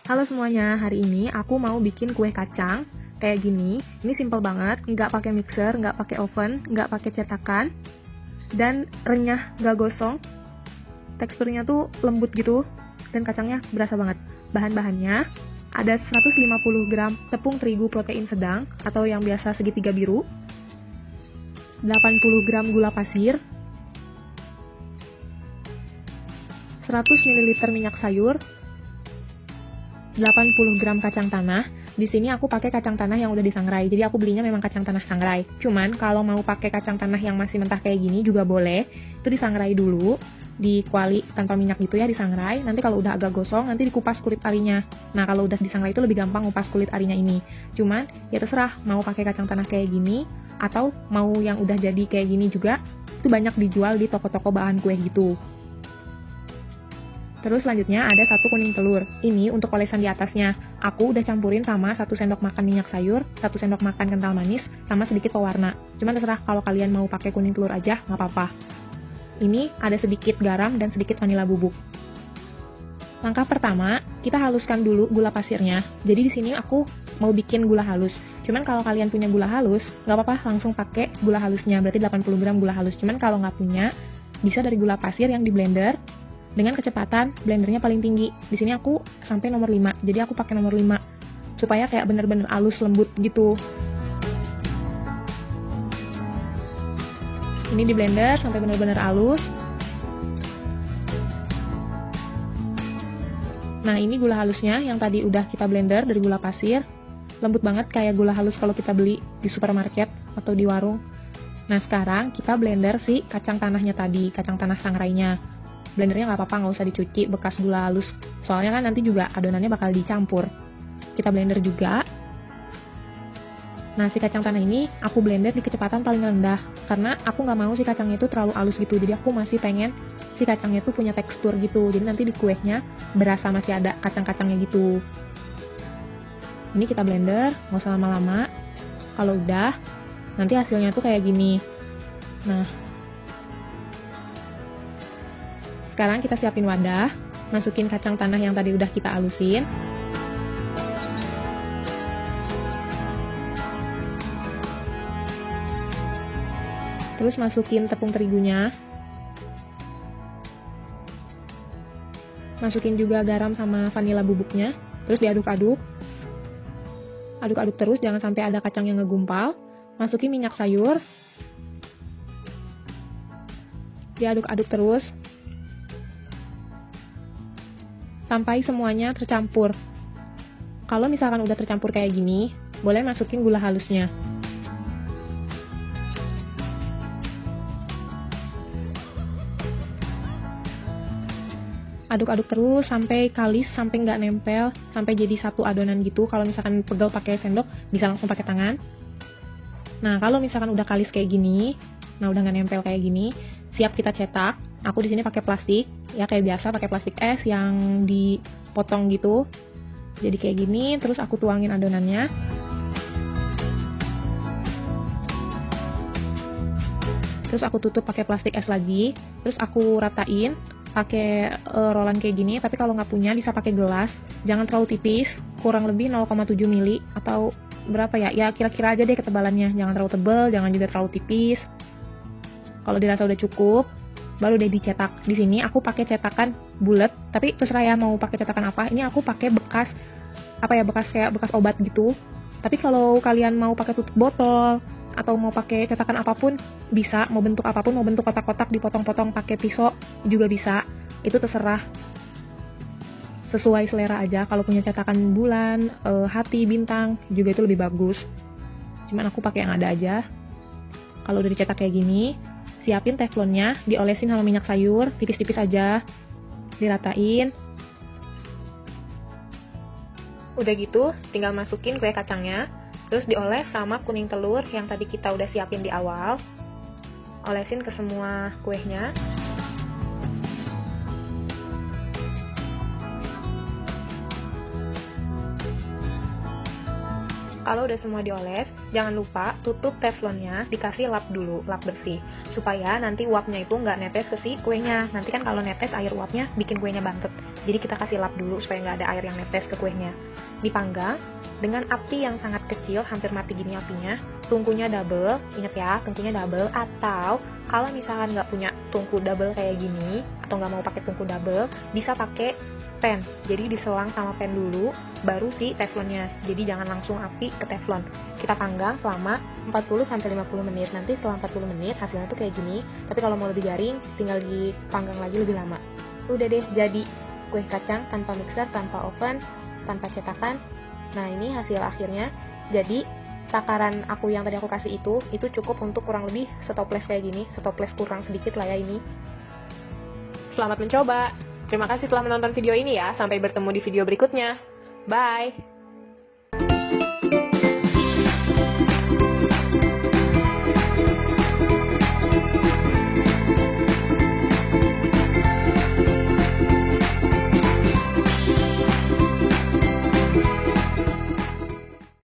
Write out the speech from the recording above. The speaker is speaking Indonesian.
Halo semuanya, hari ini aku mau bikin kue kacang kayak gini. Ini simple banget, nggak pakai mixer, nggak pakai oven, nggak pakai cetakan, dan renyah, nggak gosong. Teksturnya tuh lembut gitu, dan kacangnya berasa banget. Bahan-bahannya ada 150 gram tepung terigu protein sedang atau yang biasa segitiga biru, 80 gram gula pasir, 100 ml minyak sayur, 80 gram kacang tanah. Di sini aku pakai kacang tanah yang udah disangrai. Jadi aku belinya memang kacang tanah sangrai. Cuman kalau mau pakai kacang tanah yang masih mentah kayak gini juga boleh. Itu disangrai dulu, di kuali tanpa minyak gitu ya, disangrai. Nanti kalau udah agak gosong, nanti dikupas kulit arinya. Nah, kalau udah disangrai itu lebih gampang ngupas kulit arinya ini. Cuman ya terserah mau pakai kacang tanah kayak gini atau mau yang udah jadi kayak gini juga. Itu banyak dijual di toko-toko bahan kue gitu. Terus selanjutnya ada 1 kuning telur. Ini untuk olesan di atasnya. Aku udah campurin sama 1 sendok makan minyak sayur, 1 sendok makan kental manis, sama sedikit pewarna. Cuman terserah kalau kalian mau pakai kuning telur aja, nggak apa-apa. Ini ada sedikit garam dan sedikit vanila bubuk. Langkah pertama, kita haluskan dulu gula pasirnya. Jadi di sini aku mau bikin gula halus. Cuman kalau kalian punya gula halus, nggak apa-apa langsung pakai gula halusnya. Berarti 80 gram gula halus. Cuman kalau nggak punya, bisa dari gula pasir yang di blender dengan kecepatan blendernya paling tinggi. Di sini aku sampai nomor 5, jadi aku pakai nomor 5 supaya kayak bener-bener halus lembut gitu. Ini di blender sampai bener-bener halus. Nah, ini gula halusnya yang tadi udah kita blender dari gula pasir. Lembut banget kayak gula halus kalau kita beli di supermarket atau di warung. Nah, sekarang kita blender si kacang tanahnya tadi, kacang tanah sangrainya. Blendernya nggak apa-apa, nggak usah dicuci bekas gula halus. Soalnya kan nanti juga adonannya bakal dicampur. Kita blender juga. Nah, si kacang tanah ini aku blender di kecepatan paling rendah. Karena aku nggak mau si kacangnya itu terlalu halus gitu. Jadi aku masih pengen si kacangnya itu punya tekstur gitu. Jadi nanti di kuenya berasa masih ada kacang-kacangnya gitu. Ini kita blender, nggak usah lama-lama. Kalau udah, nanti hasilnya tuh kayak gini. Nah, sekarang kita siapin wadah, masukin kacang tanah yang tadi udah kita halusin. Terus masukin tepung terigunya. Masukin juga garam sama vanila bubuknya. Terus diaduk-aduk. Aduk-aduk terus, jangan sampai ada kacang yang ngegumpal. Masukin minyak sayur. Diaduk-aduk terus sampai semuanya tercampur. Kalau misalkan udah tercampur kayak gini, boleh masukin gula halusnya. Aduk-aduk terus sampai kalis, sampai nggak nempel, sampai jadi satu adonan gitu. Kalau misalkan pegel pakai sendok, bisa langsung pakai tangan. Nah, kalau misalkan udah kalis kayak gini, nah udah nggak nempel kayak gini, siap kita cetak. Aku di sini pakai plastik, ya kayak biasa pakai plastik es yang dipotong gitu. Jadi kayak gini, terus aku tuangin adonannya. Terus aku tutup pakai plastik es lagi, terus aku ratain pakai rolan kayak gini. Tapi kalau nggak punya bisa pakai gelas, jangan terlalu tipis, kurang lebih 0,7 mili atau berapa ya? Ya kira-kira aja deh ketebalannya, jangan terlalu tebal, jangan juga terlalu tipis. Kalau dirasa udah cukup, baru deh dicetak. Di sini aku pakai cetakan bulat, tapi terserah ya mau pakai cetakan apa. Ini aku pakai bekas kayak bekas obat gitu. Tapi kalau kalian mau pakai tutup botol atau mau pakai cetakan apapun bisa, mau bentuk apapun, mau bentuk kotak-kotak dipotong-potong pakai pisau juga bisa. Itu terserah. Sesuai selera aja. Kalau punya cetakan bulan, hati, bintang juga itu lebih bagus. Cuman aku pakai yang ada aja. Kalau udah dicetak kayak gini, siapin teflonnya, diolesin sama minyak sayur, tipis-tipis aja, diratain. Udah gitu, tinggal masukin kue kacangnya, terus dioles sama kuning telur yang tadi kita udah siapin di awal. Olesin ke semua kuenya. Kalau udah semua dioles, jangan lupa tutup teflonnya, dikasih lap dulu, lap bersih, supaya nanti uapnya itu nggak netes ke si kuenya. Nanti kan kalau netes air uapnya bikin kuenya bantet. Jadi kita kasih lap dulu supaya nggak ada air yang netes ke kuenya. Dipanggang dengan api yang sangat kecil, hampir mati gini apinya. Tungkunya double, ingat ya, tungkunya double. Atau kalau misalkan nggak punya tungku double kayak gini, atau nggak mau pakai tungku double, bisa pakai pen. Jadi diselang sama pen dulu, baru si teflonnya. Jadi jangan langsung api ke teflon. Kita panggang selama 40-50 menit. Nanti setelah 40 menit hasilnya tuh kayak gini. Tapi kalau mau lebih garing, tinggal dipanggang lagi lebih lama. Udah deh, jadi kue kacang tanpa mixer, tanpa oven, tanpa cetakan. Nah, ini hasil akhirnya. Jadi takaran aku yang tadi aku kasih itu cukup untuk kurang lebih setoples kayak gini. Setoples kurang sedikit lah ya ini. Selamat mencoba. Terima kasih telah menonton video ini ya. Sampai bertemu di video berikutnya. Bye!